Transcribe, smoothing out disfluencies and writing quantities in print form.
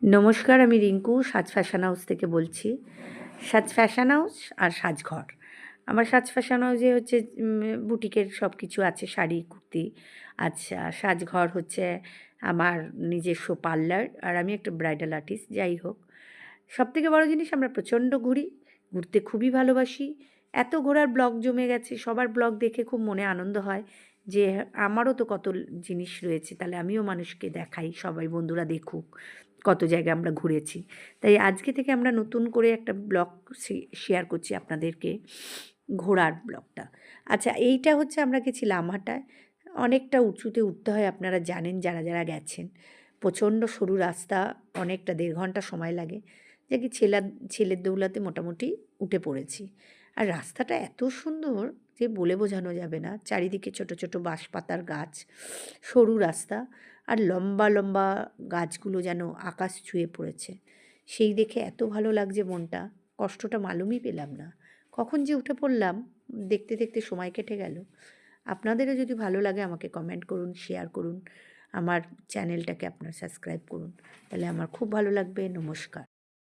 নমস্কার, আমি রিঙ্কু সাজ ফ্যাশন হাউস থেকে বলছি। সাজ ফ্যাশন হাউস আর সাজঘর। আমার সাজ ফ্যাশন হাউসে হচ্ছে বুটিকের সব কিছু আছে, শাড়ি, কুর্তি। আচ্ছা, সাজঘর হচ্ছে আমার নিজস্ব পার্লার, আর আমি একটা ব্রাইডাল আর্টিস্ট। যাই হোক, সবথেকে বড় জিনিস, আমরা প্রচণ্ড ঘুরি, ঘুরতে খুবই ভালোবাসি। এত ঘোরার ব্লগ জমে গেছে, সবার ব্লগ দেখে খুব মনে আনন্দ হয় যে আমারও তো কত জিনিস রয়েছে, তাহলে আমিও মানুষকে দেখাই, সবাই বন্ধুরা দেখুক কত জায়গায় আমরা ঘুরেছি। তাই আজকে থেকে আমরা নতুন করে একটা ব্লগ শেয়ার করছি আপনাদেরকে, ঘোরার ব্লগটা। আচ্ছা, এইটা হচ্ছে আমরা গেছি লামহাটায়। অনেকটা উঁচুতে উঠতে হয়, আপনারা জানেন যারা যারা গেছেন। প্রচণ্ড সরু রাস্তা, অনেকটা ১.৫ ঘন্টা সময় লাগে। যে কি ছেলের দৌলাতে মোটামুটি উঠে পড়েছি। আর রাস্তাটা এত সুন্দর যে বলে বোঝানো যাবে না। চারিদিকে ছোট ছোট বাঁশপাতার গাছ, সরু রাস্তা, আর লম্বা লম্বা গাছগুলো যেন আকাশ ছুঁয়ে পড়েছে। সেই দেখে এত ভালো লাগছে মনটা, কষ্টটা মালুমই পেলাম না। কখন যে উঠে পড়লাম, দেখতে দেখতে সময় কেটে গেল। আপনাদেরও যদি ভালো লাগে আমাকে কমেন্ট করুন, শেয়ার করুন, আমার চ্যানেলটাকে আপনার সাবস্ক্রাইব করুন, তাহলে আমার খুব ভালো লাগবে। নমস্কার।